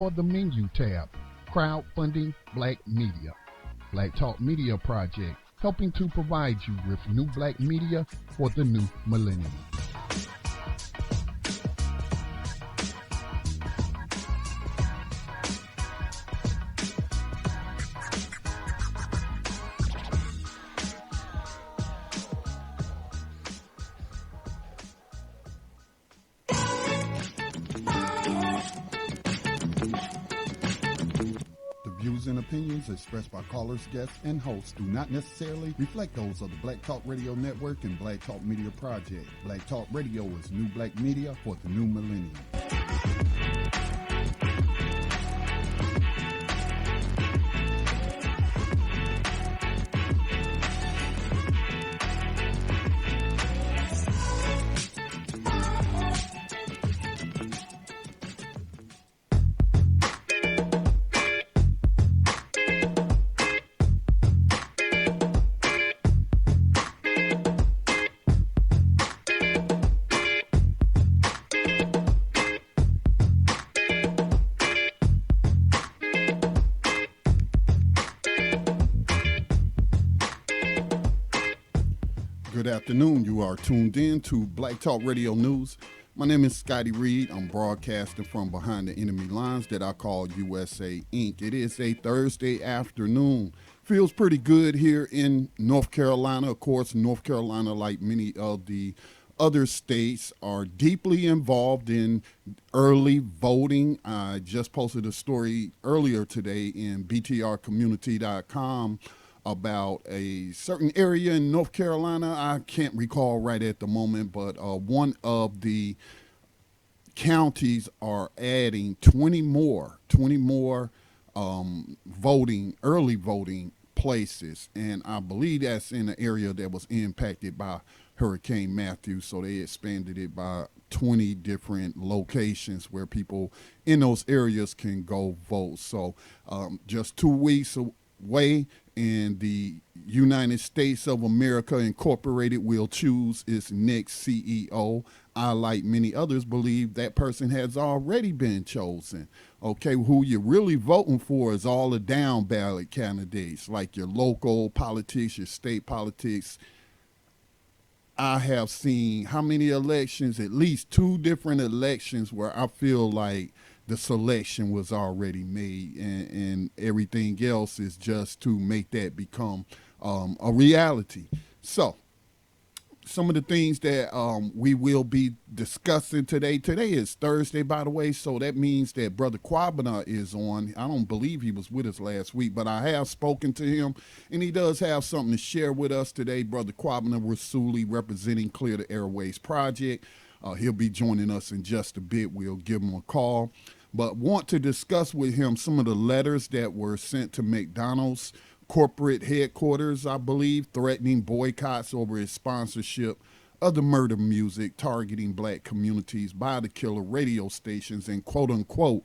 or the menu tab, Crowdfunding Black Media. Black Talk Media Project, helping to provide you with new black media for the new millennium. The views and opinions expressed by callers, guests, and hosts do not necessarily reflect those of the Black Talk Radio Network and Black Talk Media Project. Black Talk Radio is new black media for the new millennium. Good afternoon. You are tuned in to Black Talk Radio News. My name is Scotty Reed. I'm broadcasting from behind the enemy lines that I call USA Inc. It is a Thursday afternoon. Feels pretty good here in North Carolina. Of course, North Carolina, like many of the other states, are deeply involved in early voting. I just posted a story earlier today in BTRcommunity.com about a certain area in North Carolina. I can't recall right at the moment, but one of the counties are adding 20 more early voting places. And I believe that's in an area that was impacted by Hurricane Matthew. So they expanded it by 20 different locations where people in those areas can go vote. So just 2 weeks away, and the United States of America Incorporated will choose its next CEO. I, like many others, believe that person has already been chosen. Okay, who you're really voting for is all the down ballot candidates, like your local politics, your state politics. I have seen how many elections, at least 2 different elections, where I feel like the selection was already made, and everything else is just to make that become a reality. So some of the things that we will be discussing today. Today is Thursday, by the way, so that means that Brother Kwabena is on. I don't believe he was with us last week, but I have spoken to him, and he does have something to share with us today. Brother Kwabena Rasuli, representing Clear the Airways Project. He'll be joining us in just a bit. We'll give him a call. But want to discuss with him some of the letters that were sent to McDonald's corporate headquarters, I believe, threatening boycotts over its sponsorship of the murder music targeting black communities by the killer radio stations and quote-unquote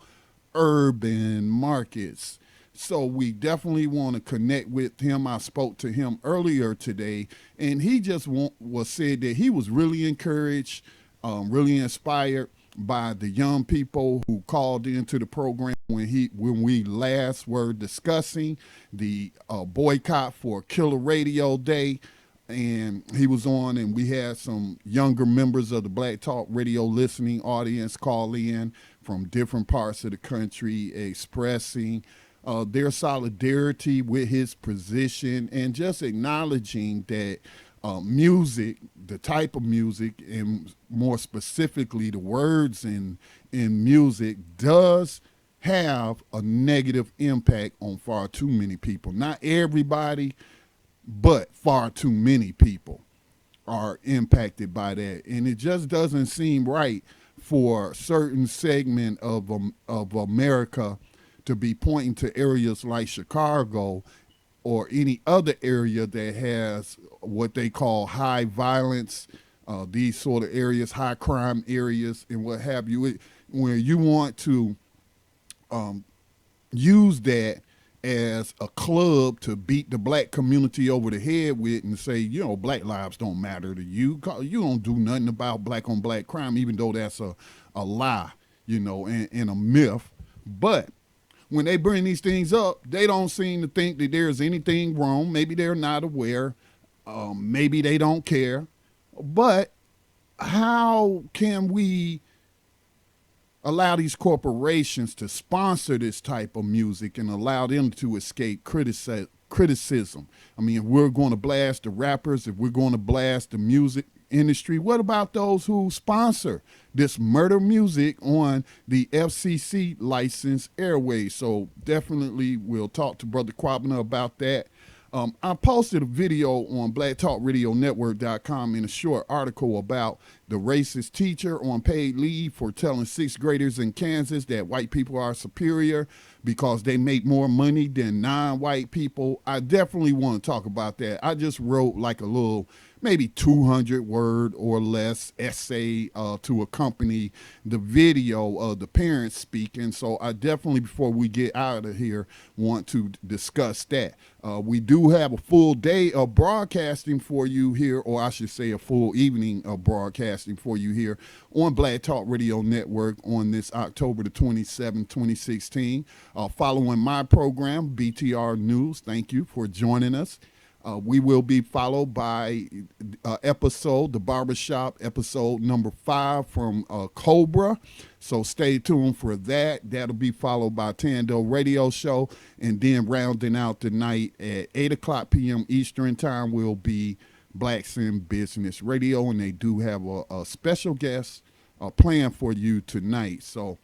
urban markets. So we definitely want to connect with him. I spoke to him earlier today, and he just said that he was really encouraged, really inspired by the young people who called into the program when we last were discussing the boycott for Killer Radio Day. And he was on, and we had some younger members of the Black Talk Radio listening audience call in from different parts of the country expressing their solidarity with his position and just acknowledging that music, the type of music, and more specifically the words in music, does have a negative impact on far too many people. Not everybody, but far too many people are impacted by that. And it just doesn't seem right for a certain segment of America to be pointing to areas like Chicago or any other area that has what they call high violence, these sort of areas, high crime areas and what have you, where you want to use that as a club to beat the black community over the head with and say, you know, black lives don't matter to you. You don't do nothing about black on black crime, even though that's a lie, you know, and a myth But when they bring these things up, they don't seem to think that there's anything wrong. Maybe they're not aware. Maybe they don't care. But how can we allow these corporations to sponsor this type of music and allow them to escape criticism? I mean, if we're going to blast the rappers, if we're going to blast the music industry, what about those who sponsor this murder music on the FCC licensed airways? So definitely we'll talk to Brother Quabner about that. I posted a video on blacktalkradionetwork.com in a short article about the racist teacher on paid leave for telling sixth graders in Kansas that white people are superior because they make more money than non-white people. I definitely want to talk about that. I just wrote like a little maybe 200 word or less essay to accompany the video of the parents speaking. So I definitely, before we get out of here, want to discuss that. We do have a full day of broadcasting for you here, or I should say a full evening of broadcasting for you here on Black Talk Radio Network on this October the 27th, 2016. Following my program, BTR News. Thank you for joining us. We will be followed by episode, the barbershop episode number 5 from Cobra. So stay tuned for that. That'll be followed by Tando Radio Show. And then rounding out the night at 8 o'clock p.m. Eastern Time will be Blacks in Business Radio. And they do have a special guest planned for you tonight. So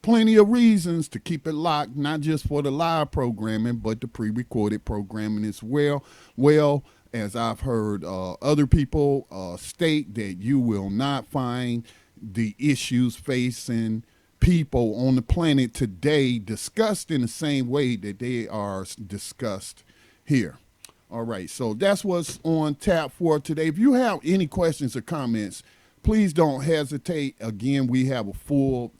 plenty of reasons to keep it locked, not just for the live programming, but the pre-recorded programming as well. Well, as I've heard other people state, that you will not find the issues facing people on the planet today discussed in the same way that they are discussed here. All right, so that's what's on tap for today. If you have any questions or comments, please don't hesitate. Again, we have a full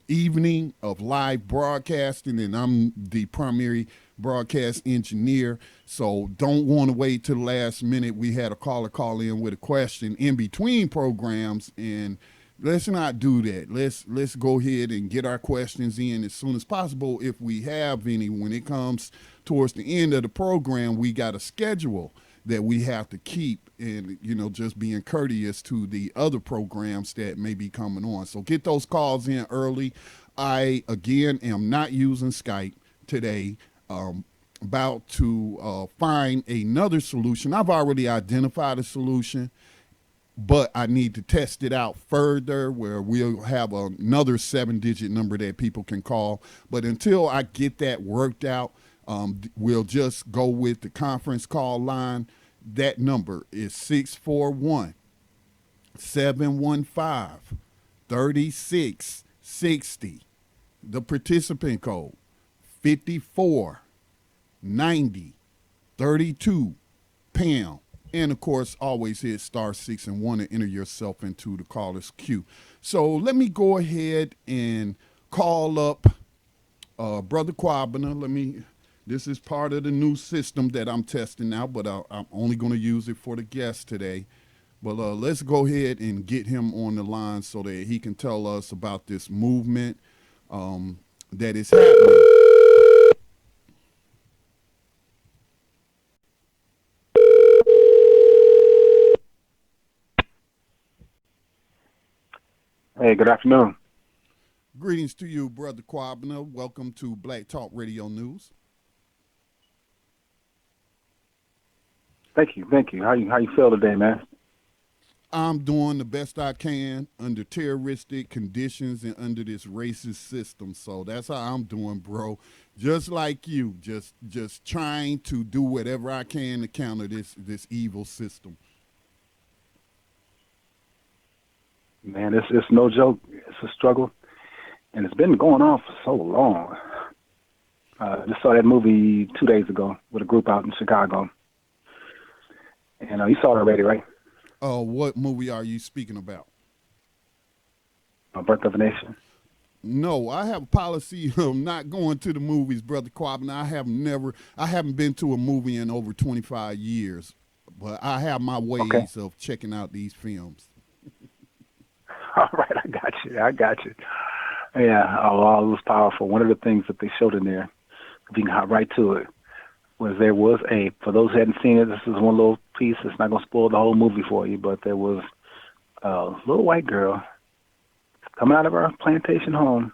evening of live broadcasting, and I'm the primary broadcast engineer, so don't want to wait till the last minute. We had a caller call in with a question in between programs, and let's not do that. Let's go ahead and get our questions in as soon as possible if we have any. When it comes towards the end of the program, we got a schedule that we have to keep, and just being courteous to the other programs that may be coming on. So get those calls in early. I again am not using Skype today. About to find another solution. I've already identified a solution, but I need to test it out further, where we'll have another 7-digit number that people can call. But until I get that worked out, we'll just go with the conference call line. That number is 641-715-3660. The participant code 549032#. And of course, always hit *6 and 1 to enter yourself into the caller's queue. So let me go ahead and call up Brother Quabner. This is part of the new system that I'm testing out, but I'm only going to use it for the guests today. But let's go ahead and get him on the line so that he can tell us about this movement that is happening. Hey, good afternoon. Greetings to you, Brother Quabner. Welcome to Black Talk Radio News. Thank you. How you feel today, man? I'm doing the best I can under terroristic conditions and under this racist system. So that's how I'm doing, bro. Just like you, just trying to do whatever I can to counter this evil system. Man, it's no joke. It's a struggle, and it's been going on for so long. Just saw that movie 2 days ago with a group out in Chicago. And you saw it already, right? What movie are you speaking about? Birth of a Nation. No, I have a policy of not going to the movies, Brother Quabner. I haven't been to a movie in over 25 years, but I have my ways of checking out these films. All right, I got you. Yeah, oh, it was powerful. One of the things that they showed in there, if you can hop right to it, was there was for those who hadn't seen it, this is one little piece. It's not going to spoil the whole movie for you, but there was a little white girl coming out of her plantation home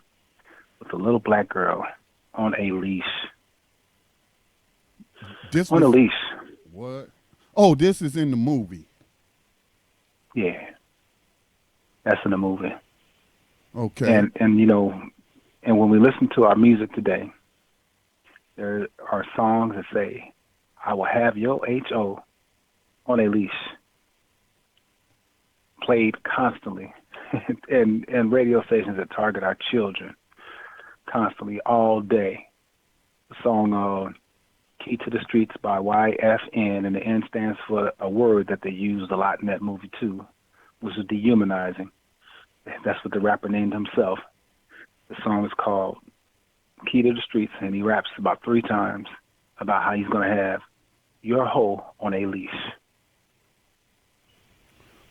with a little black girl on a leash. This On a was leash. what? Oh, this is in the movie. Yeah, that's in the movie. Okay. And you know, and when we listen to our music today, there are songs that say, "I will have your HO on a leash," played constantly, and radio stations that target our children constantly all day. The song "Key to the Streets" by YFN, and the N stands for a word that they used a lot in that movie too, which is dehumanizing. That's what the rapper named himself. The song is called "Key to the Streets," and he raps about 3 times about how he's going to have your hoe on a leash.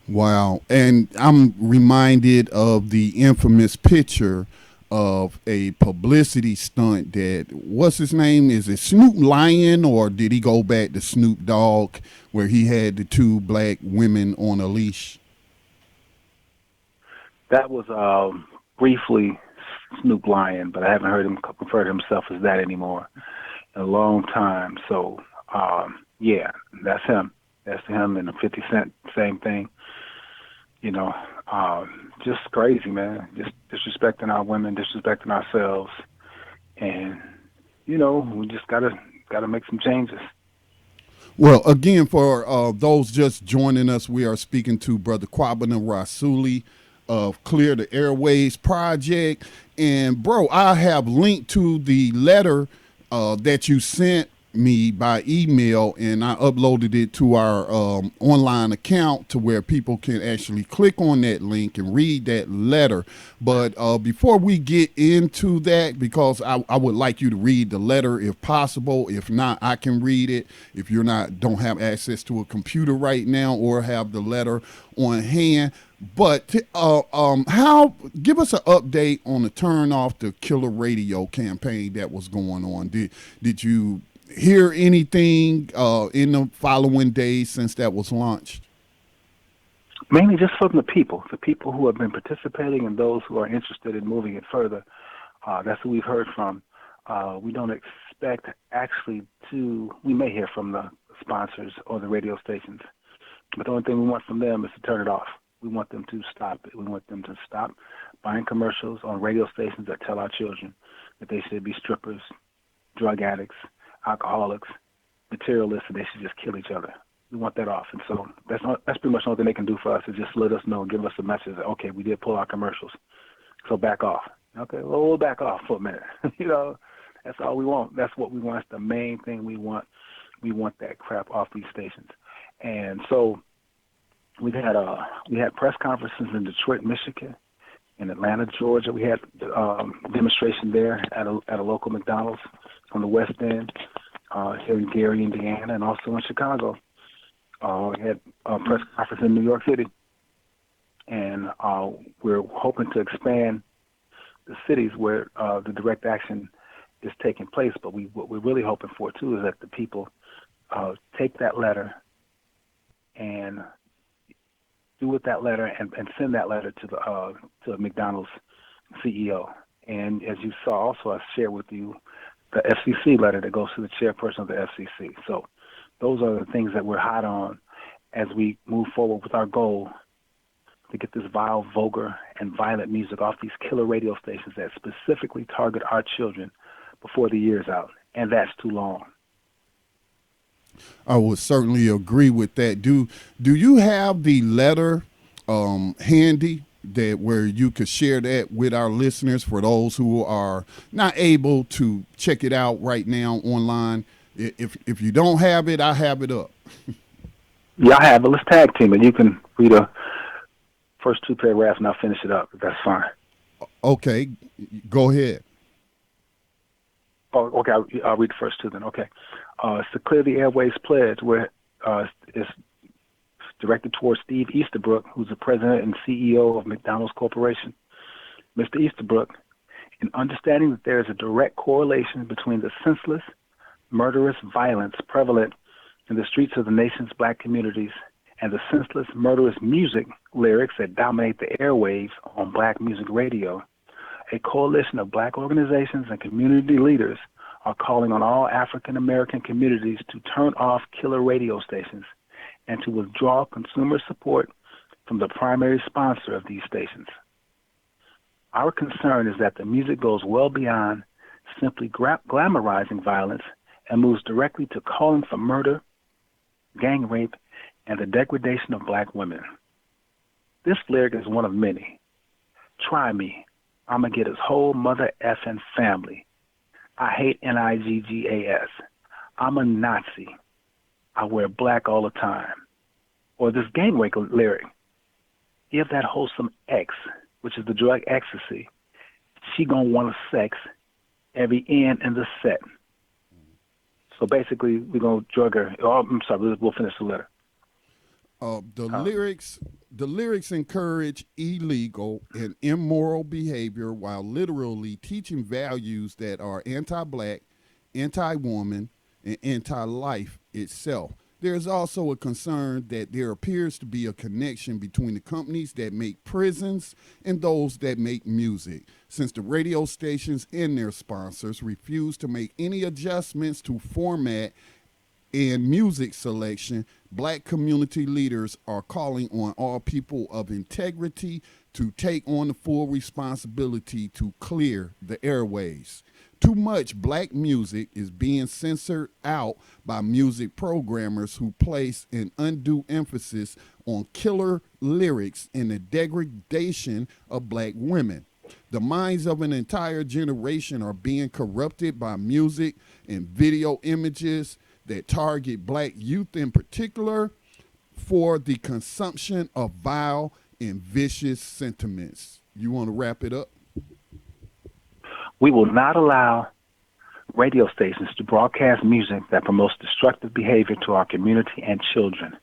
Wow. And I'm reminded of the infamous picture of a publicity stunt that, what's his name? Is it Snoop Lion, or did he go back to Snoop Dogg, where he had the 2 black women on a leash? That was briefly Snoop Lion, but I haven't heard him refer to himself as that anymore in a long time. So, yeah, that's him. That's him, and the 50 Cent, same thing. You know, just crazy, man. Just disrespecting our women, disrespecting ourselves, and you know, we just gotta make some changes. Well, again, for those just joining us, we are speaking to Brother Kwabena Rasuli of Clear the Airways Project. And, bro, I have linked to the letter that you sent me by email, and I uploaded it to our online account to where people can actually click on that link and read that letter. But before we get into that, because I would like you to read the letter if possible. If not, I can read it. If you're don't have access to a computer right now or have the letter on hand. But give us an update on the Turn Off the Killer Radio campaign that was going on. Did you hear anything in the following days since that was launched? Mainly just from the people who have been participating and those who are interested in moving it further. That's who we've heard from. We don't expect we may hear from the sponsors or the radio stations, but the only thing we want from them is to turn it off. We want them to stop it. We want them to stop buying commercials on radio stations that tell our children that they should be strippers, drug addicts, alcoholics, materialists, and they should just kill each other. We want that off. And so that's pretty much the only thing they can do for us, is just let us know and give us a message that, okay, we did pull our commercials, so back off. Okay, well, we'll back off for a minute. You know, that's all we want. That's what we want. That's the main thing we want. We want that crap off these stations. And so we had press conferences in Detroit, Michigan, in Atlanta, Georgia. We had demonstration there at a local McDonald's on the West End, here in Gary, Indiana, and also in Chicago. We had a press conference in New York City, and we're hoping to expand the cities where the direct action is taking place. But what we're really hoping for too is that the people take that letter and do with that letter and send that letter to McDonald's CEO. And as you saw, also I shared with you the FCC letter that goes to the chairperson of the FCC. So those are the things that we're hot on as we move forward with our goal to get this vile, vulgar, and violent music off these killer radio stations that specifically target our children before the year's out. And that's too long. I would certainly agree with that. Do you have the letter handy that where you could share that with our listeners for those who are not able to check it out right now online? If you don't have it, I have it up. Yeah, I have it. Let's tag team it. You can read the first 2 paragraphs and I'll finish it up. That's fine. Okay, go ahead. Oh, okay. I'll read the first 2 then. Okay. It's the Clear the Airways pledge, where it's directed towards Steve Easterbrook, who's the president and CEO of McDonald's Corporation. Mr. Easterbrook in understanding that there is a direct correlation between the senseless, murderous violence prevalent in the streets of the nation's black communities and the senseless, murderous music lyrics that dominate the airwaves on black music radio, a coalition of black organizations and community leaders are calling on all African American communities to turn off killer radio stations and to withdraw consumer support from the primary sponsor of these stations. Our concern is that the music goes well beyond simply glamorizing violence and moves directly to calling for murder, gang rape, and the degradation of black women. This lyric is one of many. Try me. I'ma get his whole mother effing family. I hate Niggas. I'm a Nazi. I wear black all the time. Or this gang rape lyric. Give that wholesome X, which is the drug ecstasy. She gonna want sex every end in the set. So basically, we're gonna drug her. Oh, I'm sorry. We'll finish the letter. The lyrics encourage illegal and immoral behavior while literally teaching values that are anti-black, anti-woman, and anti-life itself. There's also a concern that there appears to be a connection between the companies that make prisons and those that make music, since the radio stations and their sponsors refuse to make any adjustments to format and music selection. Black community leaders are calling on all people of integrity to take on the full responsibility to clear the airways. Too much black music is being censored out by music programmers who place an undue emphasis on killer lyrics and the degradation of black women. The minds of an entire generation are being corrupted by music and video images that target black youth in particular for the consumption of vile and vicious sentiments. You want to wrap it up? We will not allow radio stations to broadcast music that promotes destructive behavior to our community and children.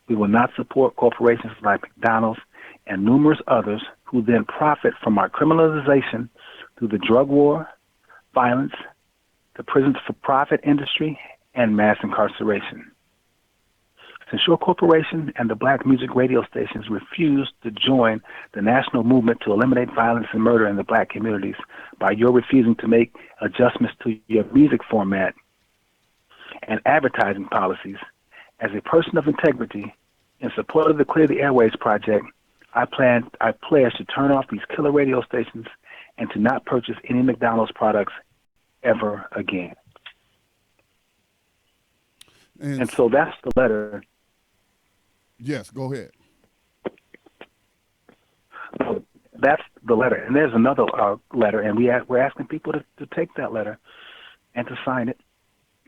We will not support corporations like McDonald's and numerous others who then profit from our criminalization through the drug war, violence, the prisons for profit industry, and mass incarceration. Since your corporation and the black music radio stations refuse to join the national movement to eliminate violence and murder in the black communities by your refusing to make adjustments to your music format and advertising policies, as a person of integrity in support of the Clear the Airways project, I pledge to turn off these killer radio stations and to not purchase any McDonald's products ever again. And so that's the letter. Yes, go ahead. That's the letter. And there's another letter, and we're asking people to take that letter and to sign it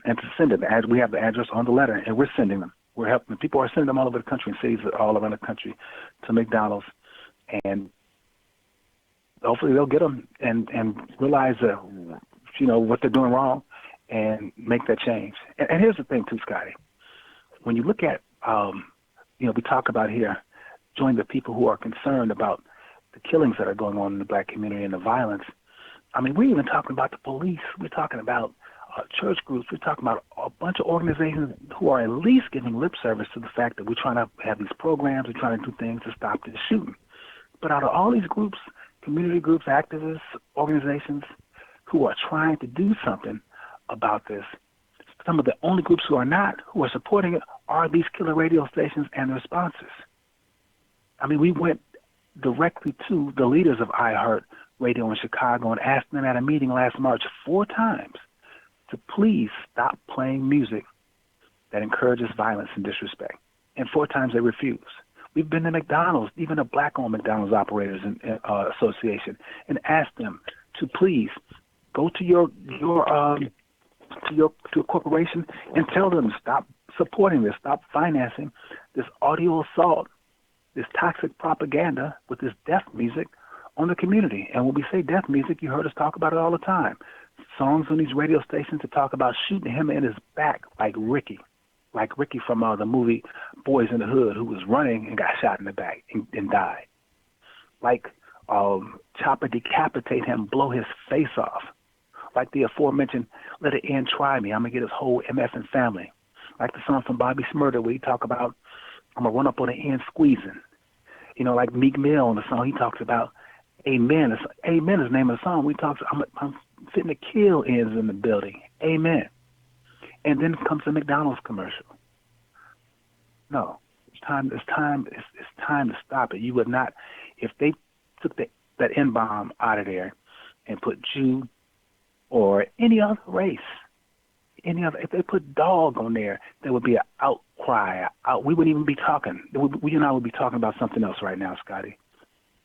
and to send it. As we have the address on the letter, and we're sending them. We're helping. People are sending them all over the country, in cities all around the country, to McDonald's, and hopefully they'll get them and realize what they're doing wrong and make that change. And here's the thing too, Scotty. When you look at we talk about here, join the people who are concerned about the killings that are going on in the black community and the violence. I mean, we're even talking about the police. We're talking about church groups. We're talking about a bunch of organizations who are at least giving lip service to the fact that we're trying to have these programs, we're trying to do things to stop this shooting. But out of all these groups, community groups, activists, organizations who are trying to do something about this, some of the only groups who are supporting it are these killer radio stations and their sponsors. I mean, we went directly to the leaders of iHeart Radio in Chicago and asked them at a meeting last March 4 times to please stop playing music that encourages violence and disrespect. And 4 times they refused. We've been to McDonald's, even a black-owned McDonald's Operators Association, and asked them to please go to your corporation and tell them to stop supporting this, stop financing this audio assault, this toxic propaganda with this death music on the community. And when we say death music, you heard us talk about it all the time. Songs on these radio stations to talk about shooting him in his back like Ricky from the movie Boys in the Hood, who was running and got shot in the back and died. Like chop and decapitate him, blow his face off. Like the aforementioned, let it end, try me. I'm going to get his whole MF and family. Like the song from Bobby Smurder where he talk about, I'm going to run up on the end squeezing. You know, like Meek Mill in the song, he talks about Amen. Amen is the name of the song. I'm fitting to kill ends in the building. Amen. And then comes the McDonald's commercial. No, it's time to stop it. You would not, if they took that N-bomb out of there and put Jew or any other race, if they put dog on there, there would be an outcry. We wouldn't even be talking. We and I would be talking about something else right now, Scotty.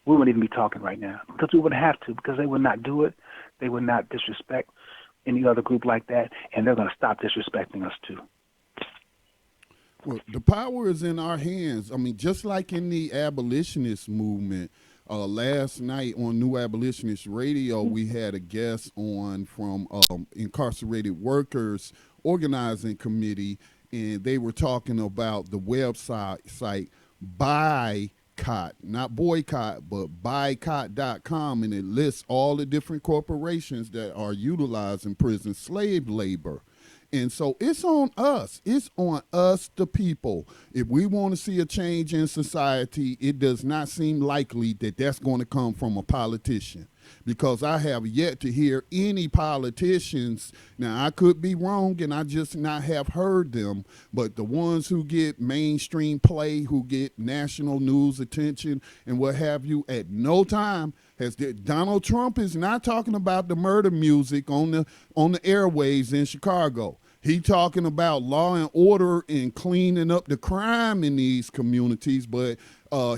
We wouldn't even be talking right now because we wouldn't have to, because they would not do it. They would not disrespect any other group like that, and they're going to stop disrespecting us too. Well, the power is in our hands. I mean, just like in the abolitionist movement, last night on New Abolitionist Radio, we had a guest on from Incarcerated Workers Organizing Committee, and they were talking about the website boycott, not boycott, but boycott.com, and it lists all the different corporations that are utilizing prison slave labor. And so it's on us. It's on us, the people. If we want to see a change in society, it does not seem likely that that's going to come from a politician, because I have yet to hear any politicians. Now, I could be wrong, and I just not have heard them, but the ones who get mainstream play, who get national news attention and what have you, at no time has Donald Trump is not talking about the murder music on the airwaves in Chicago. He talking about law and order and cleaning up the crime in these communities, but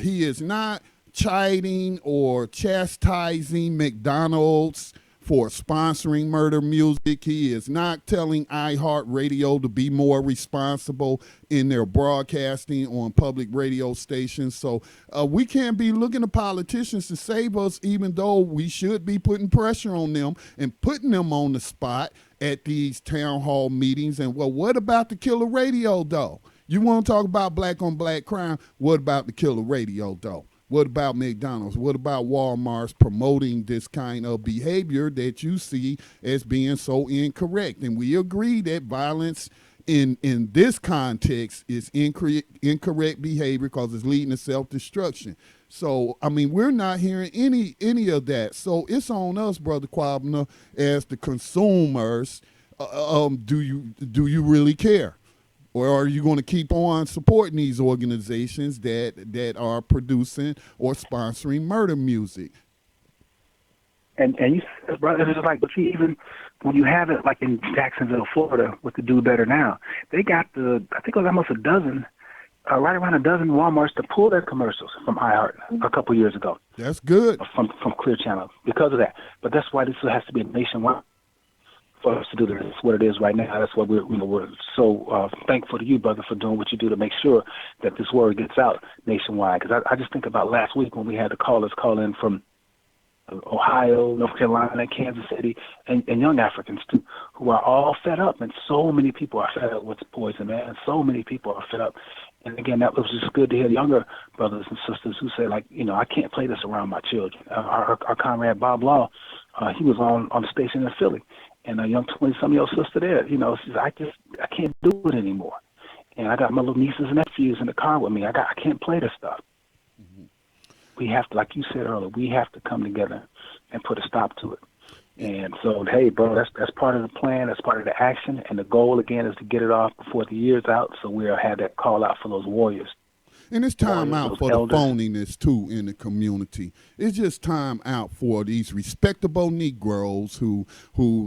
he is not chiding or chastising McDonald's for sponsoring murder music. He is not telling iHeartRadio to be more responsible in their broadcasting on public radio stations. So we can't be looking to politicians to save us, even though we should be putting pressure on them and putting them on the spot at these town hall meetings. And, well, what about the killer radio, though? You want to talk about black on black crime? What about the killer radio, though? What about McDonald's? What about Walmart's promoting this kind of behavior that you see as being so incorrect? And we agree that violence in this context is incorrect behavior because it's leading to self-destruction. So, I mean, we're not hearing any of that. So it's on us, Brother Quabner, as the consumers. Do you really care? Or are you going to keep on supporting these organizations that are producing or sponsoring murder music? And you said, brother, it's like, but even when you have it like in Jacksonville, Florida, with the Do Better Now, they got I think it was almost a dozen, right around a dozen Walmarts to pull their commercials from iHeart a couple years ago. That's good. From Clear Channel because of that. But that's why this has to be nationwide for us to do this. That's what it is right now. That's why we're so thankful to you, brother, for doing what you do to make sure that this word gets out nationwide. Because I just think about last week when we had the callers call in from Ohio, North Carolina, Kansas City, and young Africans too, who are all fed up. And so many people are fed up with poison, man. So many people are fed up. And again, that was just good to hear younger brothers and sisters who say, like, I can't play this around my children. Our comrade Bob Law, he was on the station in Philly. And a young 20-some-year-old sister there, says, I can't do it anymore. And I got my little nieces and nephews in the car with me. I can't play this stuff. Mm-hmm. We have to, like you said earlier, we have to come together and put a stop to it. And so, hey, bro, that's part of the plan. That's part of the action. And the goal, again, is to get it off before the year's out. So we'll have that call out for those warriors. And it's time out for the phoniness, too, in the community. It's just time out for these respectable Negroes who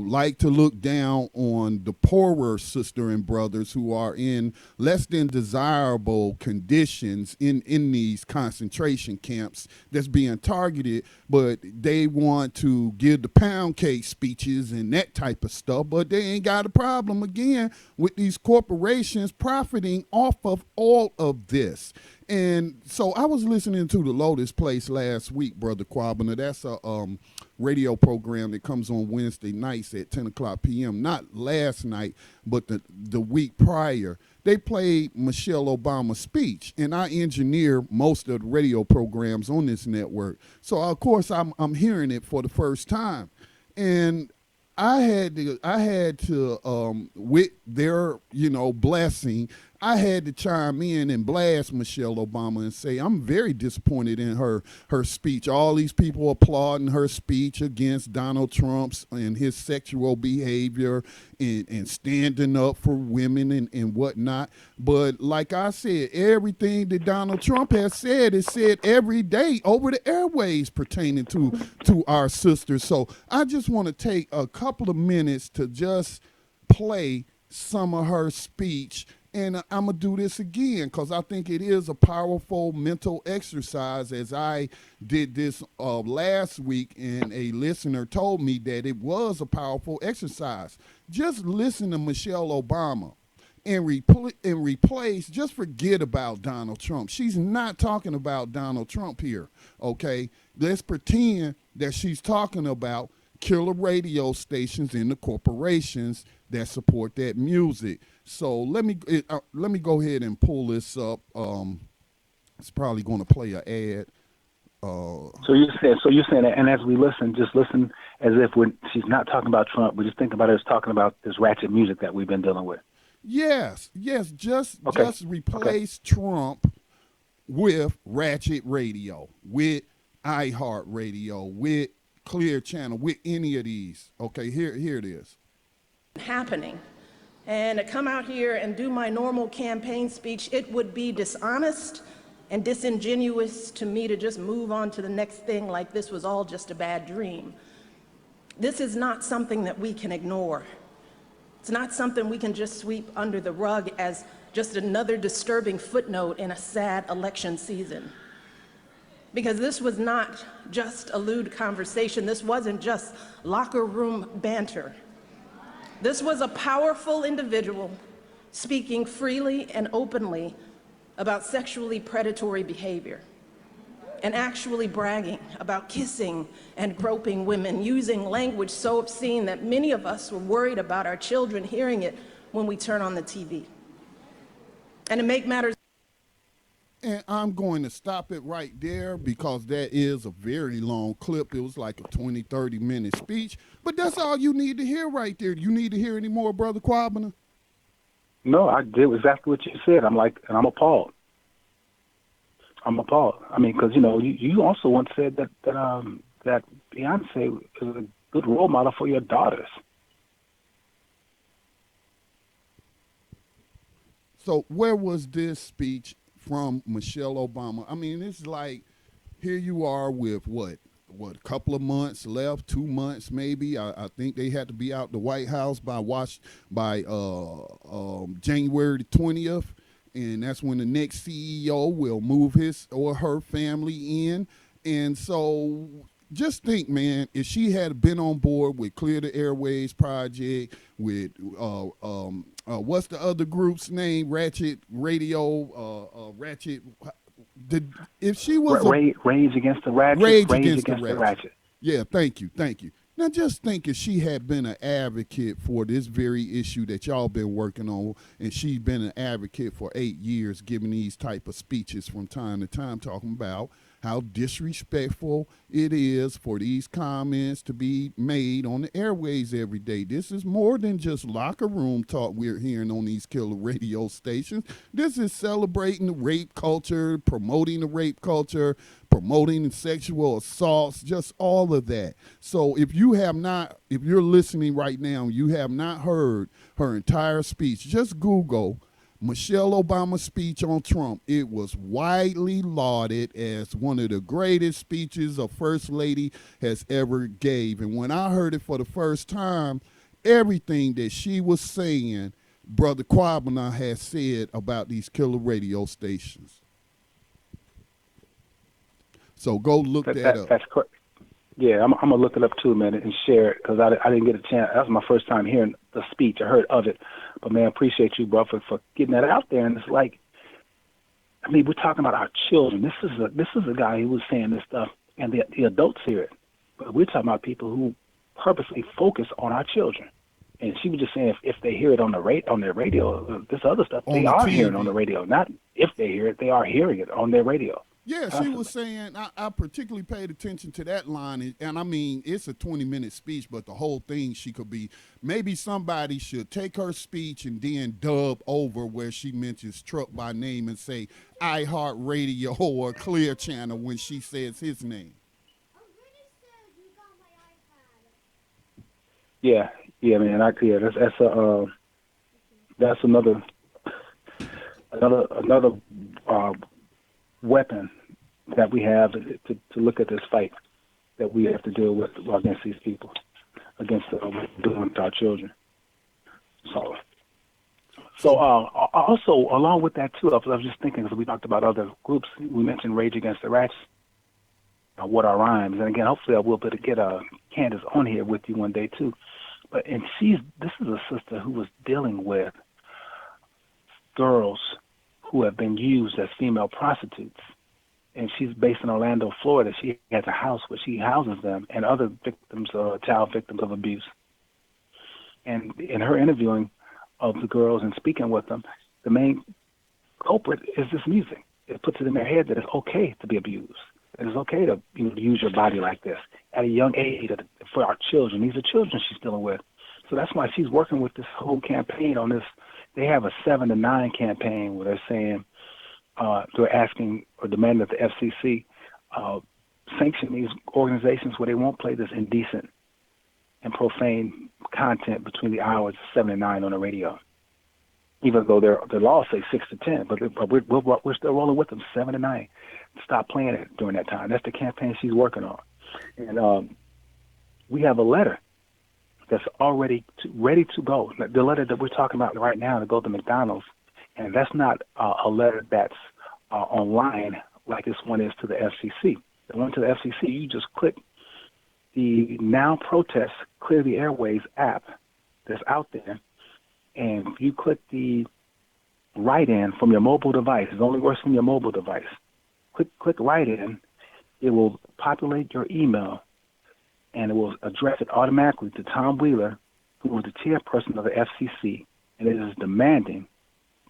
like to look down on the poorer sister and brothers who are in less than desirable conditions in these concentration camps that's being targeted, but they want to give the pound cake speeches and that type of stuff, but they ain't got a problem, again, with these corporations profiting off of all of this. And so I was listening to the Lotus Place last week, Brother Quabana. That's a radio program that comes on Wednesday nights at 10 o'clock p.m. Not last night, but the week prior. They played Michelle Obama's speech, and I engineer most of the radio programs on this network. So, of course, I'm hearing it for the first time. And I had to with their, blessing, I had to chime in and blast Michelle Obama and say, I'm very disappointed in her speech. All these people applauding her speech against Donald Trump and his sexual behavior and standing up for women and whatnot. But like I said, everything that Donald Trump has said is said every day over the airways pertaining to our sisters. So I just want to take a couple of minutes to just play some of her speech. And I'm going to do this again because I think it is a powerful mental exercise, as I did this last week, and a listener told me that it was a powerful exercise. Just listen to Michelle Obama and replace, just forget about Donald Trump. She's not talking about Donald Trump here, okay? Let's pretend that she's talking about killer radio stations and the corporations that support that music. So let me go ahead and pull this up. It's probably going to play an ad. So you're saying that, and as we listen, just listen as if she's not talking about Trump. We just think about her as talking about this ratchet music that we've been dealing with. Yes. Just replace Trump with ratchet radio, with iHeart Radio, with Clear Channel, with any of these. Okay, here it is. Happening. And to come out here and do my normal campaign speech, it would be dishonest and disingenuous to me to just move on to the next thing like this was all just a bad dream. This is not something that we can ignore. It's not something we can just sweep under the rug as just another disturbing footnote in a sad election season. Because this was not just a lewd conversation. This wasn't just locker room banter. This was a powerful individual speaking freely and openly about sexually predatory behavior and actually bragging about kissing and groping women, using language so obscene that many of us were worried about our children hearing it when we turn on the TV. And to make matters, and I'm going to stop it right there because that is a very long clip. It was like a 20, 30-minute speech. But that's all you need to hear right there. You need to hear any more, Brother Quabana? No, I did exactly what you said. I'm appalled. I'm appalled. I mean, because, you also once said that Beyonce is a good role model for your daughters. So where was this speech from Michelle Obama? I mean, it's like, here you are with what, a couple of months left, 2 months maybe. I think they had to be out the White House by January the 20th, and that's when the next CEO will move his or her family in. And so just think, man, if she had been on board with Clear the Airways Project, with what's the other group's name? Ratchet Radio, Ratchet. If she was Rage Against the Ratchet. Rage Against the Ratchet. Yeah, thank you. Now just think if she had been an advocate for this very issue that y'all been working on, and she'd been an advocate for 8 years, giving these type of speeches from time to time, talking about how disrespectful it is for these comments to be made on the airways every day. This is more than just locker room talk we're hearing on these killer radio stations. This is celebrating the rape culture, promoting the rape culture, promoting sexual assaults, just all of that. So if you're listening right now, you have not heard her entire speech, just Google Michelle Obama's speech on Trump. It was widely lauded as one of the greatest speeches a first lady has ever gave. And when I heard it for the first time, everything that she was saying, Brother Quabana has said about these killer radio stations. So go look that up. That's correct. Yeah, I'm going to look it up too, man, and share it because I didn't get a chance. That was my first time hearing the speech. I heard of it. But, man, I appreciate you, bro, for getting that out there. And it's like, I mean, we're talking about our children. This is a guy who was saying this stuff, and the adults hear it. But we're talking about people who purposely focus on our children. And she was just saying if they hear it on their radio, this other stuff, On they the are hearing TV. on the radio. Not if they hear it, they are hearing it on their radio. Yeah, she was saying, I particularly paid attention to that line. And I mean, it's a 20-minute speech, but the whole thing, she could be, maybe somebody should take her speech and then dub over where she mentions Truck by name and say iHeartRadio or Clear Channel when she says his name. Yeah, man. That's another weapon that we have to look at this fight that we have to deal with against these people, against doing with our children. So also along with that too, I was just thinking, because we talked about other groups. We mentioned Rage Against the Rats. What Are Rhymes? And again, hopefully I will be able to get Candace on here with you one day too. But this is a sister who was dealing with girls who have been used as female prostitutes. And she's based in Orlando, Florida. She has a house where she houses them and other victims, child victims of abuse. And in her interviewing of the girls and speaking with them, the main culprit is this music. It puts it in their head that it's okay to be abused. It is okay to use your body like this at a young age for our children. These are children she's dealing with. So that's why she's working with this whole campaign on this. They have a 7 to 9 campaign where they're saying, they're asking or demanding that the FCC sanction these organizations where they won't play this indecent and profane content between the hours of 7 and 9 on the radio. Even though their laws say 6 to 10, but we're still rolling with them 7 to 9. Stop playing it during that time. That's the campaign she's working on. And we have a letter that's already ready to go. The letter that we're talking about right now to go to McDonald's, and that's not a letter that's online like this one is to the FCC. The one to the FCC, you just click the Now Protest Clear the Airways app that's out there, and you click the write-in from your mobile device. It only works from your mobile device. Click write-in. It will populate your email, and it will address it automatically to Tom Wheeler, who is the chairperson of the FCC, and it is demanding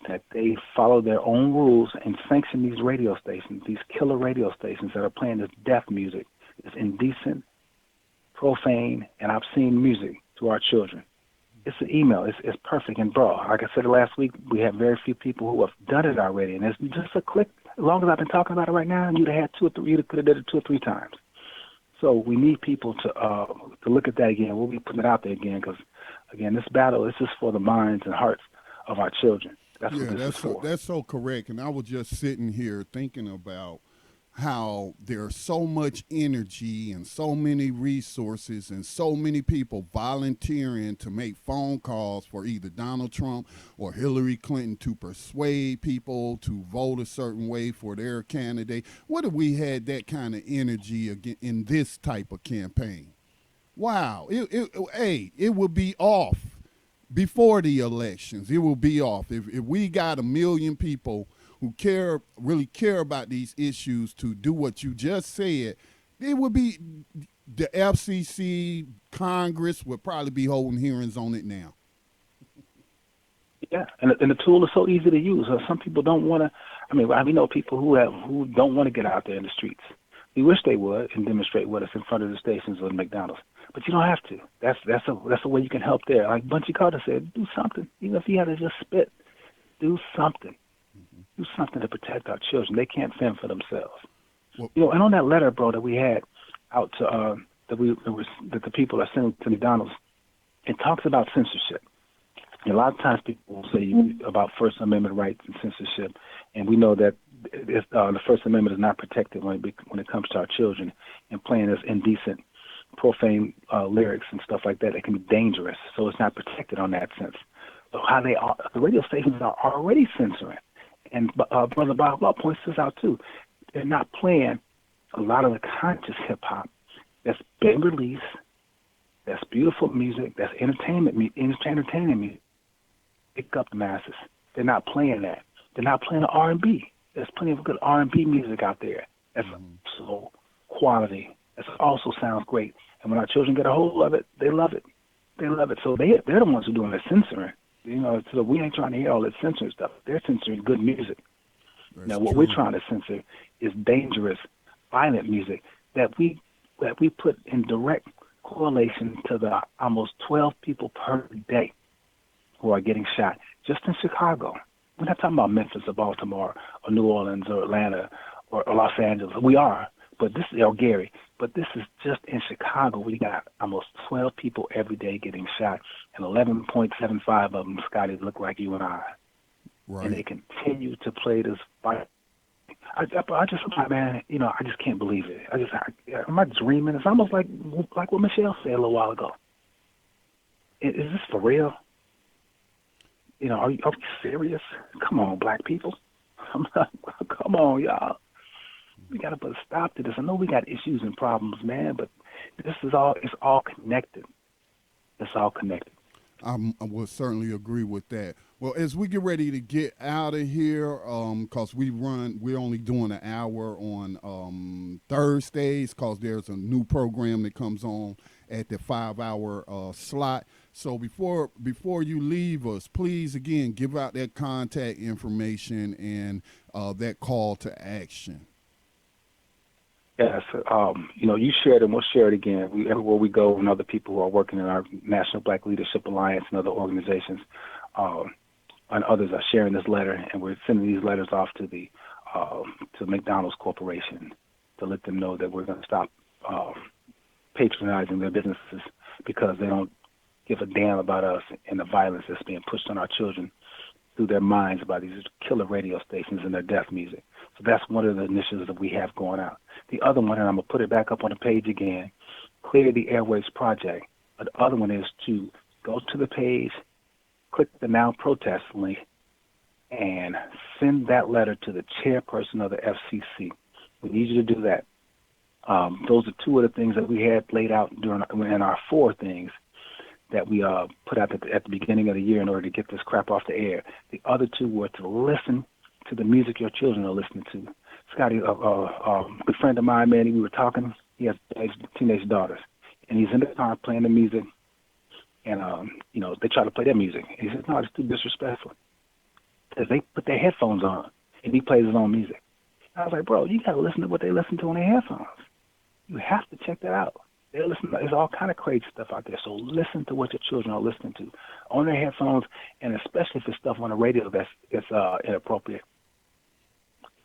that they follow their own rules and sanction these radio stations, these killer radio stations that are playing this death music, this indecent, profane, and obscene music to our children. It's an email. It's perfect and raw. Like I said last week, we have very few people who have done it already, and it's just a click. As long as I've been talking about it right now, you'd have had 2 or 3. You could have did it 2 or 3 times. So we need people to look at that again. We'll be putting it out there again because, again, this battle is just for the minds and hearts of our children. That's what this is for. That's so correct. And I was just sitting here thinking about how there's so much energy and so many resources and so many people volunteering to make phone calls for either Donald Trump or Hillary Clinton to persuade people to vote a certain way for their candidate. What if we had that kind of energy again in this type of campaign? Wow. It would be off before the elections. It will be off. If we got 1 million people who really care about these issues to do what you just said, it would be the FCC, Congress would probably be holding hearings on it now. Yeah, and the tool is so easy to use. Some people don't want to. I mean, we know people who don't want to get out there in the streets. We wish they would and demonstrate with us in front of the stations or McDonald's, but you don't have to. That's a way you can help there. Like Bunchy Carter said, do something. Even if you have to just spit, do something. Do something to protect our children. They can't fend for themselves. Well, and on that letter, bro, that we had out to that the people are sending to McDonald's, it talks about censorship. And a lot of times people will say about First Amendment rights and censorship, and we know that the First Amendment is not protected when it comes to our children and playing this indecent, profane lyrics and stuff like that. It can be dangerous, so it's not protected on that sense. So the radio stations are already censoring. And Brother Bob Law points this out too. They're not playing a lot of the conscious hip-hop that's been released, that's beautiful music, that's entertainment music, pick up the masses. They're not playing that. They're not playing the R&B. There's plenty of good R&B music out there. That's so quality. That also sounds great. And when our children get a hold of it, they love it. They love it. So they're the ones who are doing the censoring. You know, so we ain't trying to hear all that censoring stuff. They're censoring good music. Now, what we're trying to censor is dangerous, violent music that we put in direct correlation to the almost 12 people per day who are getting shot just in Chicago. We're not talking about Memphis or Baltimore or New Orleans or Atlanta or Los Angeles. We are, but this is Gary. But this is just in Chicago. We got almost 12 people every day getting shot, and 11.75 of them, Scotty, look like you and I. Right. And they continue to play this fight. I just, man, you know, I just can't believe it. Am I dreaming? It's almost like what Michelle said a little while ago. Is this for real? You know, are we serious? Come on, black people. Come on, y'all. We got to put a stop to this. I know we got issues and problems, man, but it's all connected. It's all connected. I will certainly agree with that. Well, as we get ready to get out of here, because we're only doing an hour on Thursdays, because there's a new program that comes on at the 5-hour slot. So before you leave us, please again give out that contact information and that call to action. Yes, you know, you shared it, and we'll share it again. Everywhere we go, and other people who are working in our National Black Leadership Alliance and other organizations, and others are sharing this letter, and we're sending these letters off to the to McDonald's Corporation to let them know that we're going to stop patronizing their businesses because they don't give a damn about us and the violence that's being pushed on our children through their minds by these killer radio stations and their death music. So that's one of the initiatives that we have going out. The other one, and I'm going to put it back up on the page again, Clear the Airways Project. But the other one is to go to the page, click the Now Protest link, and send that letter to the chairperson of the FCC. We need you to do that. Those are two of the things that we had laid out in our four things that we put out at the beginning of the year in order to get this crap off the air. The other two were to listen to the music your children are listening to. Scotty, a good friend of mine, Manny, we were talking. He has teenage daughters, and he's in the car playing the music, and you know, they try to play their music. And he says, "No, it's too disrespectful," because they put their headphones on, and he plays his own music. I was like, "Bro, you got to listen to what they listen to on their headphones. You have to check that out. They listen. There's all kind of crazy stuff out there. So listen to what your children are listening to on their headphones, and especially if it's stuff on the radio that's inappropriate.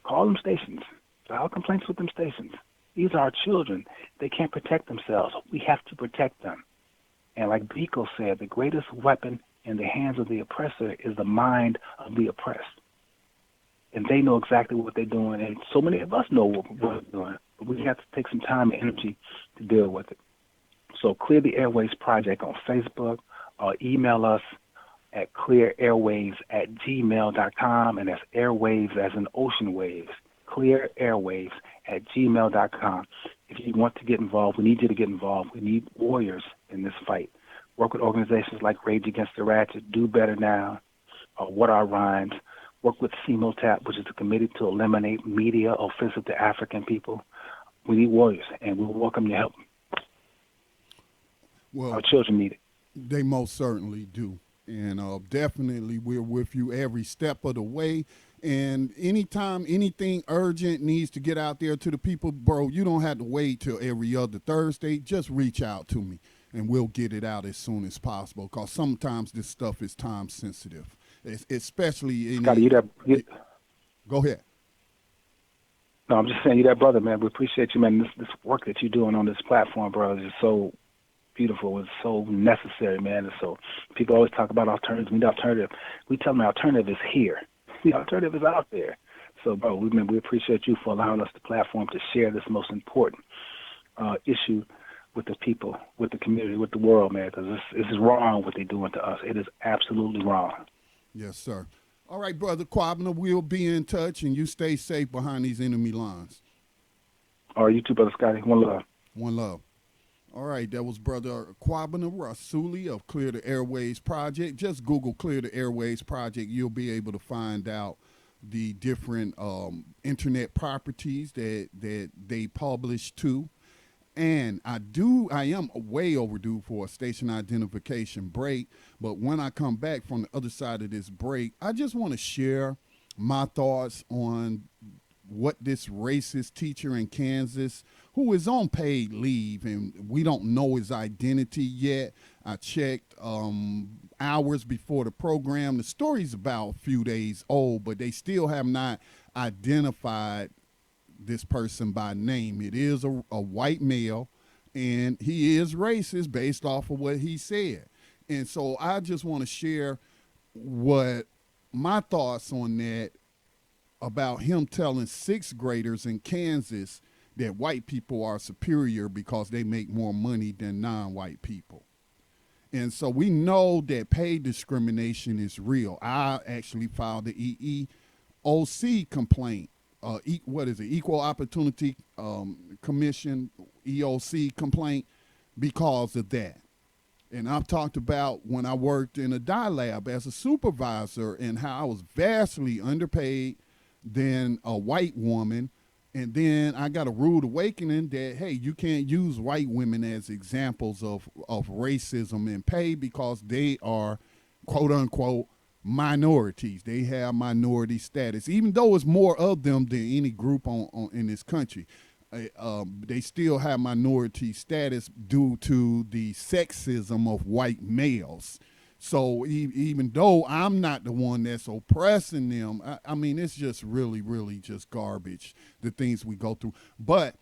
Call them stations. File complaints with them stations. These are our children. They can't protect themselves. We have to protect them. And like Biko said, the greatest weapon in the hands of the oppressor is the mind of the oppressed. And they know exactly what they're doing, and so many of us know what we're doing. But we have to take some time and energy to deal with it. So Clear the Airways Project on Facebook, or email us at clearairwaves@gmail.com, and that's airwaves as in ocean waves, clearairwaves@gmail.com. If you want to get involved, we need you to get involved. We need warriors in this fight. Work with organizations like Rage Against the Ratchet, Do Better Now, What Are Rhymes. Work with CMOTAP, which is a committee to eliminate media offensive to African people. We need warriors, and we welcome your help. Well, our children need it. They most certainly do. And definitely we're with you every step of the way. And anytime anything urgent needs to get out there to the people, bro, you don't have to wait till every other Thursday. Just reach out to me, and we'll get it out as soon as possible, because sometimes this stuff is time sensitive, especially in Scotty, Go ahead. No, I'm just saying, you that brother, man. We appreciate you, man. This work that you're doing on this platform, bro, is just so beautiful. It's so necessary, man. And so people always talk about alternatives. We need alternative. We tell them the alternative is here. The alternative is out there. So, bro, we appreciate you for allowing us the platform to share this most important issue with the people, with the community, with the world, man, because this is wrong what they're doing to us. It is absolutely wrong. Yes, sir. All right, Brother Kwabena, we'll be in touch, and you stay safe behind these enemy lines. All right, you too, Brother Scotty. One love. One love. All right, that was Brother Kwabena Rasuli of Clear the Airways Project. Just Google Clear the Airways Project. You'll be able to find out the different internet properties that they publish to. And I am way overdue for a station identification break. But when I come back from the other side of this break, I just want to share my thoughts on what this racist teacher in Kansas, who is on paid leave, and we don't know his identity yet. I checked hours before the program. The story's about a few days old, but they still have not identified this person by name. It is a white male, and he is racist based off of what he said. And so I just want to share what my thoughts on that, about him telling sixth graders in Kansas that white people are superior because they make more money than non-white people. And so we know that pay discrimination is real. I actually filed the EEOC complaint. What is it? Equal Opportunity Commission, EOC complaint, because of that. And I've talked about when I worked in a dye lab as a supervisor and how I was vastly underpaid than a white woman. And then I got a rude awakening that, hey, you can't use white women as examples of racism and pay because they are, quote unquote, minorities. They have minority status, even though it's more of them than any group in this country. They still have minority status due to the sexism of white males. So even though I'm not the one that's oppressing them, I mean, it's just really, really just garbage, the things we go through. But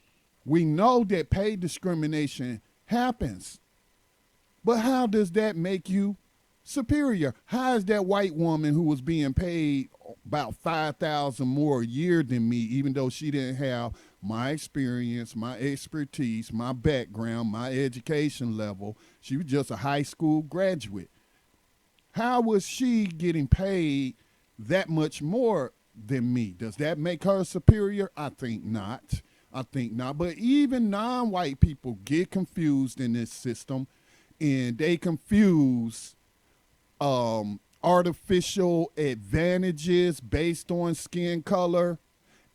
we know that pay discrimination happens. But how does that make you superior? How is that white woman who was being paid about $5,000 more a year than me, even though she didn't have my experience, my expertise, my background, my education level, she was just a high school graduate? How was she getting paid that much more than me? Does that make her superior? I think not. But even non-white people get confused in this system, and they confuse artificial advantages based on skin color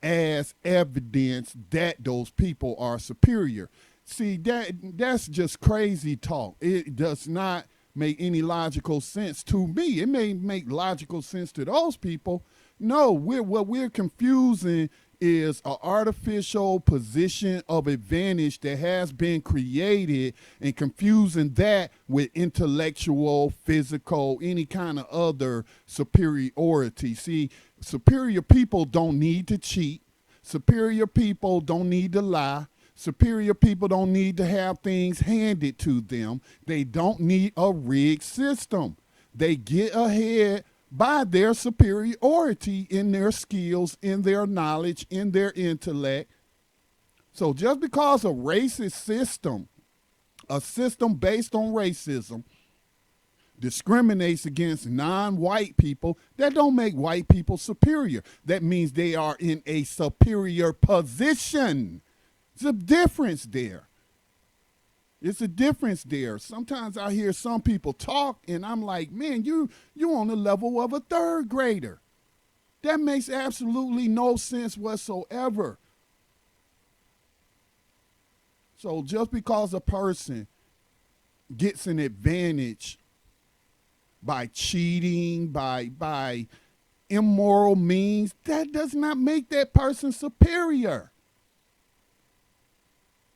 as evidence that those people are superior. See, that's just crazy talk. It does not make any logical sense to me. It may make logical sense to those people. No, what we're confusing is an artificial position of advantage that has been created, and confusing that with intellectual, physical, any kind of other superiority. See, superior people don't need to cheat. Superior people don't need to lie. Superior people don't need to have things handed to them. They don't need a rigged system. They get ahead by their superiority in their skills, in their knowledge, in their intellect. So just because a racist system, a system based on racism, discriminates against non-white people, that don't make white people superior. That means they are in a superior position. There's a difference there. It's a difference there. Sometimes I hear some people talk and I'm like, man, you on the level of a third grader. That makes absolutely no sense whatsoever. So just because a person gets an advantage by cheating, by immoral means, that does not make that person superior.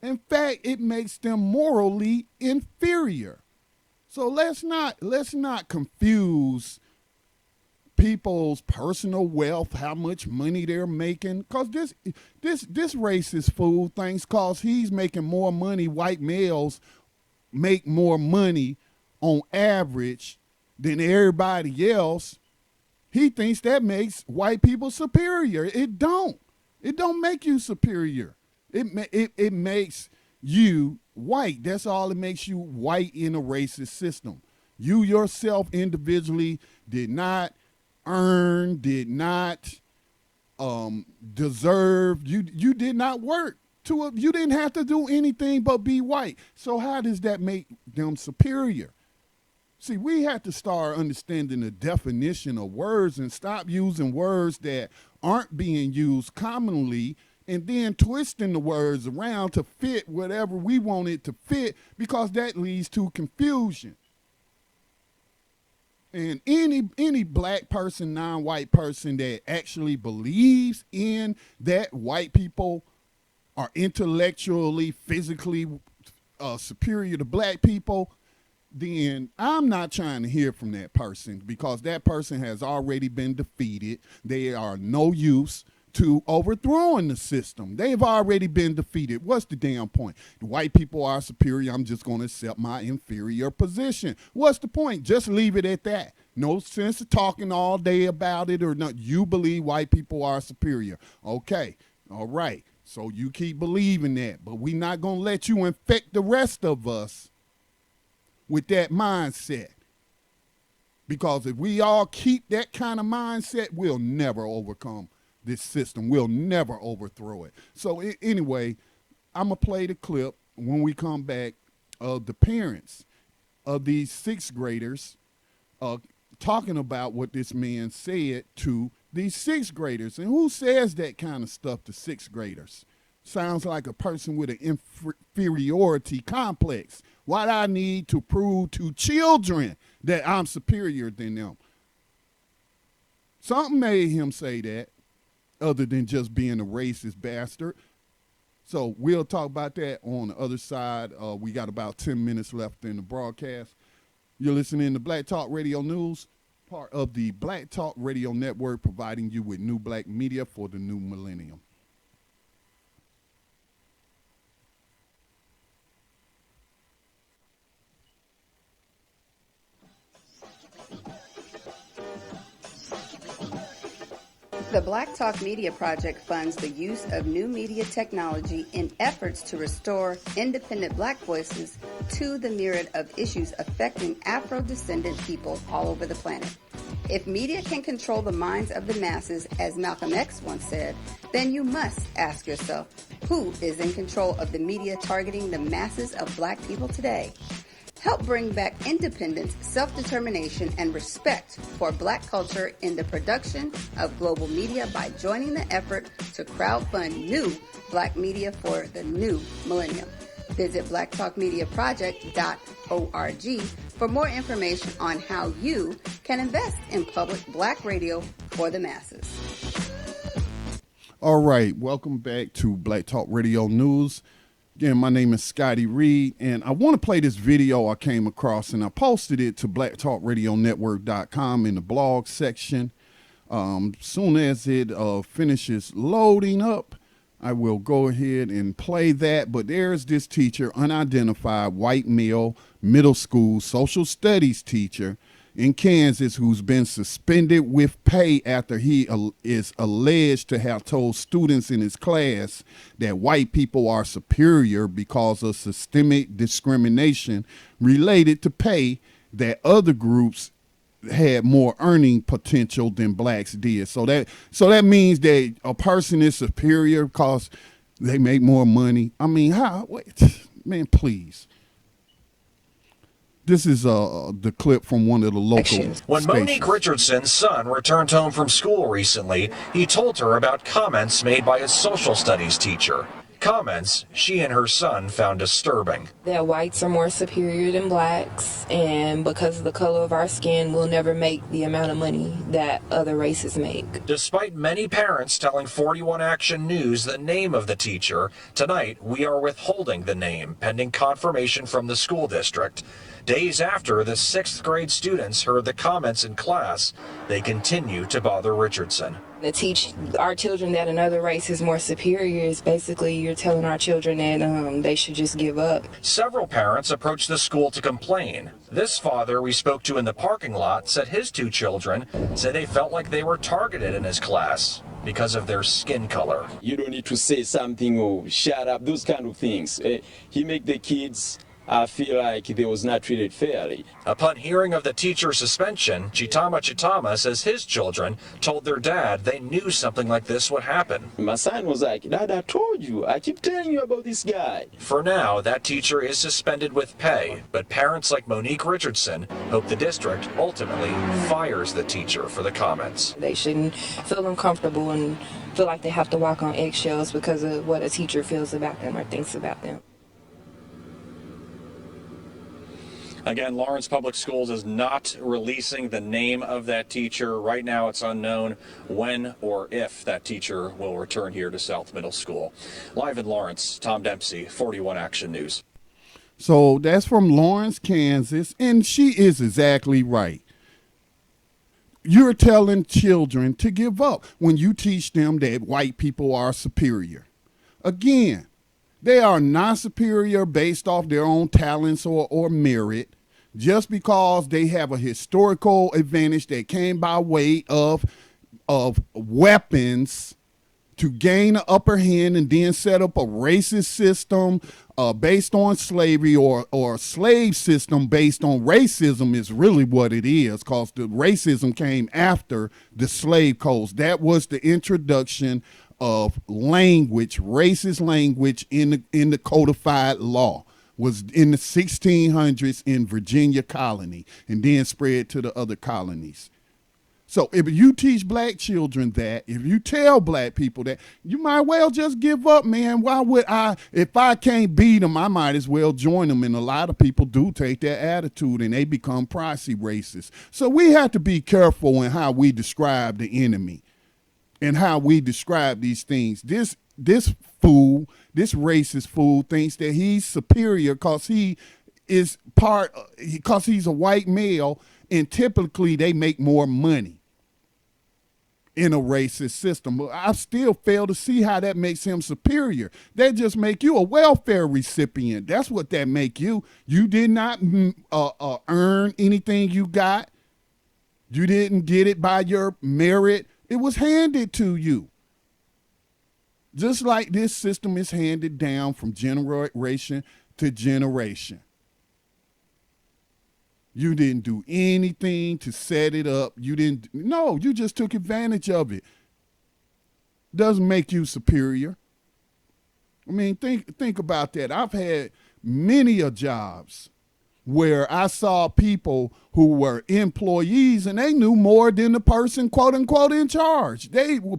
In fact, it makes them morally inferior. So let's not confuse people's personal wealth, how much money they're making, because this racist fool thinks because he's making more money, white males make more money on average than everybody else. He thinks that makes white people superior. It don't make you superior. It makes you white. That's all it makes you, white in a racist system. You yourself individually did not earn, did not deserve. You did not work you didn't have to do anything but be white. So how does that make them superior? See, we have to start understanding the definition of words and stop using words that aren't being used commonly and then twisting the words around to fit whatever we want it to fit, because that leads to confusion. And any black person, non-white person that actually believes in that white people are intellectually, physically superior to black people, then I'm not trying to hear from that person, because that person has already been defeated. They are no use to overthrowing the system. They've already been defeated. What's the damn point? The white people are superior. I'm just going to accept my inferior position. What's the point? Just leave it at that. No sense of talking all day about it or not. You believe white people are superior. Okay. All right. So you keep believing that, but we're not going to let you infect the rest of us with that mindset. Because if we all keep that kind of mindset, we'll never overcome this system. We'll never overthrow it. So anyway, I'm going to play the clip when we come back of the parents of these sixth graders talking about what this man said to these sixth graders. And who says that kind of stuff to sixth graders? Sounds like a person with an inferiority complex. What I need to prove to children that I'm superior than them. Something made him say that, other than just being a racist bastard. So we'll talk about that on the other side. We got about 10 minutes left in the broadcast. You're listening to Black Talk Radio News, part of the Black Talk Radio Network, providing you with new black media for the new millennium. The Black Talk Media Project funds the use of new media technology in efforts to restore independent black voices to the myriad of issues affecting Afro-descendant people all over the planet. If media can control the minds of the masses, as Malcolm X once said, then you must ask yourself, who is in control of the media targeting the masses of black people today? Help bring back independence, self-determination, and respect for black culture in the production of global media by joining the effort to crowdfund new black media for the new millennium. Visit blacktalkmediaproject.org for more information on how you can invest in public black radio for the masses. All right, welcome back to Black Talk Radio News. Again, my name is Scotty Reed, and I want to play this video I came across, and I posted it to blacktalkradionetwork.com in the blog section. Soon as it finishes loading up, I will go ahead and play that. But there's this teacher, unidentified white male middle school social studies teacher in Kansas, who's been suspended with pay after he is alleged to have told students in his class that white people are superior because of systemic discrimination related to pay, that other groups had more earning potential than blacks did. So that means that a person is superior because they make more money. I mean, how? Wait, man, please. This is the clip from one of the local stations. When Monique Richardson's son returned home from school recently, he told her about comments made by a social studies teacher. Comments she and her son found disturbing. That whites are more superior than blacks, and because of the color of our skin, we'll never make the amount of money that other races make. Despite many parents telling 41 Action News the name of the teacher, tonight we are withholding the name pending confirmation from the school district. Days after the 6th grade students heard the comments in class, they continue to bother Richardson. To teach our children that another race is more superior is basically you're telling our children that they should just give up. Several parents approached the school to complain. This father we spoke to in the parking lot said his 2 children said they felt like they were targeted in his class because of their skin color. You don't need to say something or shut up, those kind of things. He make the kids I feel like they was not treated fairly. Upon hearing of the teacher's suspension, Chitama says his children told their dad they knew something like this would happen. My son was like, Dad, I told you. I keep telling you about this guy. For now, that teacher is suspended with pay, but parents like Monique Richardson hope the district ultimately fires the teacher for the comments. They shouldn't feel uncomfortable and feel like they have to walk on eggshells because of what a teacher feels about them or thinks about them. Again, Lawrence Public Schools is not releasing the name of that teacher. Right now, it's unknown when or if that teacher will return here to South Middle School. Live in Lawrence, Tom Dempsey, 41 Action News. So that's from Lawrence, Kansas, and she is exactly right. You're telling children to give up when you teach them that white people are superior. Again, they are not superior based off their own talents or merit, just because they have a historical advantage that came by way of weapons to gain an upper hand and then set up a racist system based on slavery or a slave system based on racism is really what it is, because the racism came after the slave codes. That was the introduction of language, racist language in the codified law, was in the 1600s in Virginia colony and then spread to the other colonies. So if you teach black children that, if you tell black people that, you might well just give up, man. Why would if I can't beat them, I might as well join them. And a lot of people do take that attitude and they become pricey racists. So we have to be careful in how we describe the enemy and how we describe these things. This fool, this racist fool, thinks that he's superior because he is because he's a white male, and typically they make more money in a racist system. But I still fail to see how that makes him superior. That just make you a welfare recipient. That's what that make you. You did not earn anything you got. You didn't get it by your merit. It was handed to you. Just like this system is handed down from generation to generation. You didn't do anything to set it up. You just took advantage of it. Doesn't make you superior. I mean, think about that. I've had many jobs where I saw people who were employees and they knew more than the person, quote unquote, in charge.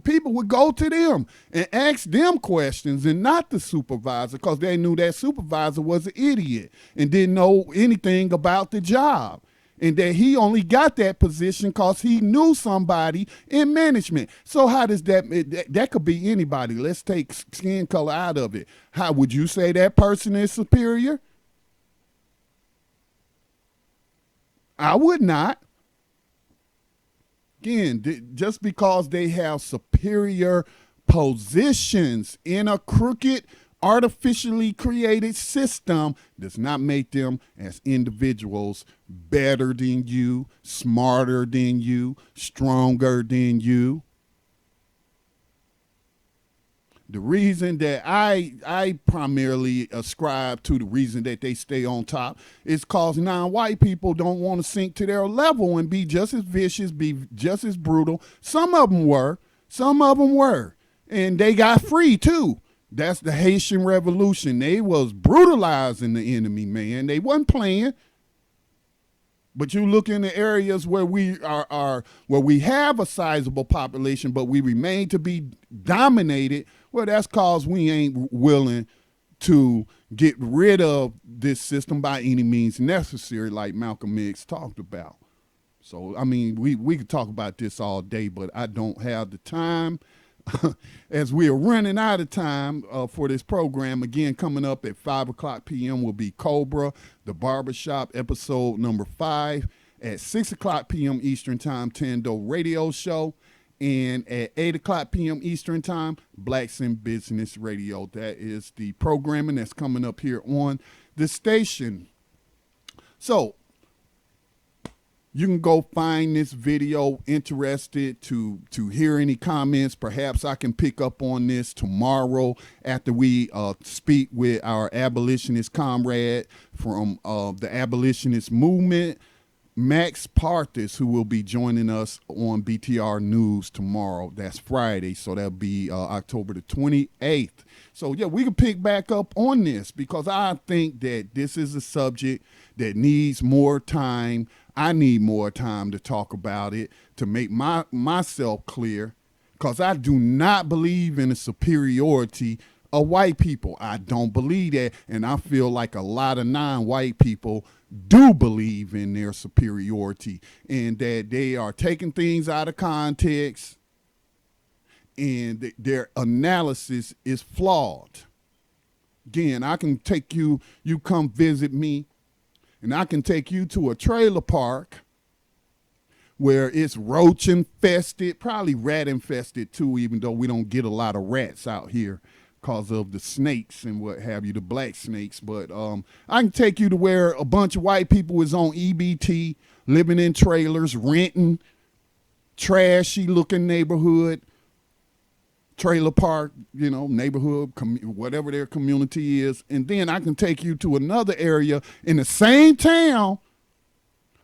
People would go to them and ask them questions and not the supervisor, because they knew that supervisor was an idiot and didn't know anything about the job. And that he only got that position because he knew somebody in management. So how does that could be anybody. Let's take skin color out of it. How would you say that person is superior? I would not. Again, just because they have superior positions in a crooked, artificially created system does not make them as individuals better than you, smarter than you, stronger than you. The reason that I primarily ascribe to the reason that they stay on top is because non-white people don't want to sink to their level and be just as vicious, be just as brutal. Some of them were. And they got free too. That's the Haitian Revolution. They was brutalizing the enemy, man. They wasn't playing. But you look in the areas where we are where we have a sizable population, but we remain to be dominated. Well, that's because we ain't willing to get rid of this system by any means necessary, like Malcolm X talked about. So, I mean, we could talk about this all day, but I don't have the time. As we are running out of time for this program, again, coming up at 5 o'clock p.m. will be Cobra, the Barbershop, episode number 5. At 6 o'clock p.m. Eastern Time, Tando Radio Show. And at 8 o'clock p.m. Eastern Time, Blacks in Business Radio. That is the programming that's coming up here on the station. So, You can go find this video. Interested to hear any comments? Perhaps I can pick up on this tomorrow after we speak with our abolitionist comrade from the abolitionist movement, Max Parthis, who will be joining us on BTR News tomorrow. That's Friday, so that'll be October the 28th. So, yeah, we can pick back up on this because I think that this is a subject that needs more time. I need more time to talk about it, to make myself clear, because I do not believe in the superiority of white people. I don't believe that, and I feel like a lot of non-white people do believe in their superiority and that they are taking things out of context and their analysis is flawed. Again, I can take you come visit me, and I can take you to a trailer park where it's roach infested, probably rat infested too, even though we don't get a lot of rats out here because of the snakes and what have you, the black snakes. But I can take you to where a bunch of white people is on EBT, living in trailers, renting, trashy looking neighborhood, trailer park, neighborhood, whatever their community is. And then I can take you to another area in the same town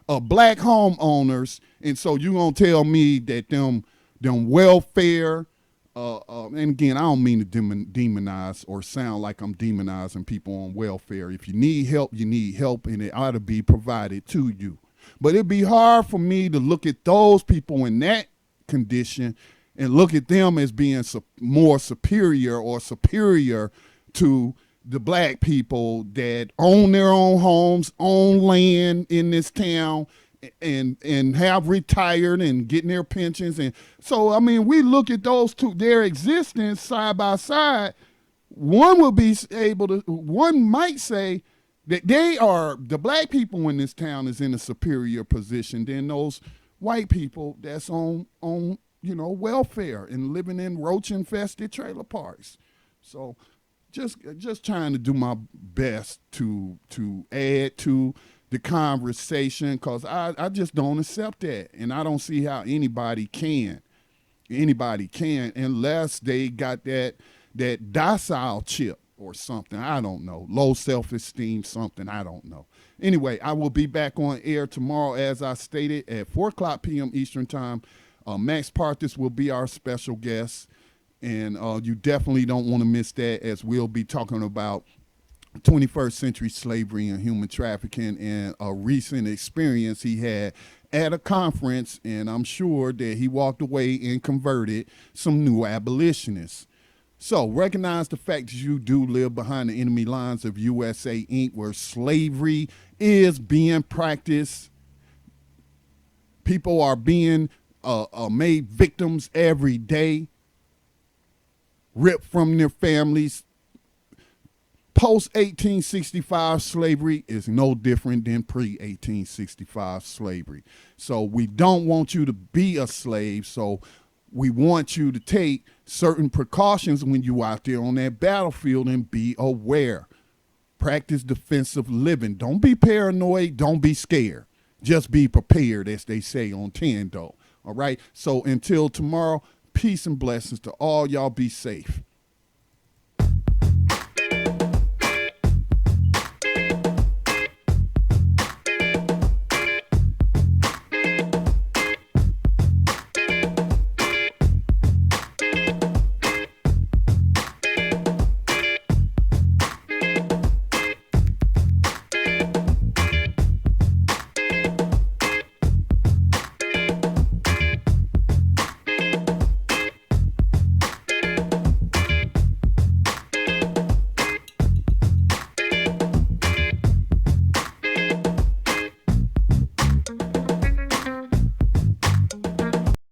of black homeowners. And so you gonna tell me that them welfare, and again, I don't mean to demonize or sound like I'm demonizing people on welfare. If you need help, you need help, and it ought to be provided to you. But it'd be hard for me to look at those people in that condition and look at them as being more superior or superior to the black people that own their own homes, own land in this town, and have retired and getting their pensions. And so, I mean, we look at those two, their existence side by side. One might say that the black people in this town is in a superior position than those white people that's on welfare and living in roach-infested trailer parks. So just trying to do my best to add to the conversation, because I just don't accept that. And I don't see how anybody can unless they got that docile chip or something. I don't know. Low self-esteem, something. I don't know. Anyway, I will be back on air tomorrow, as I stated, at 4:00 p.m. Eastern Time. Max Parthis will be our special guest, and you definitely don't want to miss that, as we'll be talking about 21st century slavery and human trafficking and a recent experience he had at a conference, and I'm sure that he walked away and converted some new abolitionists. So recognize the fact that you do live behind the enemy lines of USA Inc., where slavery is being practiced. People are being made victims every day, ripped from their families. Post-1865 slavery is no different than pre-1865 slavery. So we don't want you to be a slave. So we want you to take certain precautions when you out there on that battlefield and be aware. Practice defensive living. Don't be paranoid. Don't be scared. Just be prepared, as they say on Tando. All right. So until tomorrow, peace and blessings to all. Y'all be safe.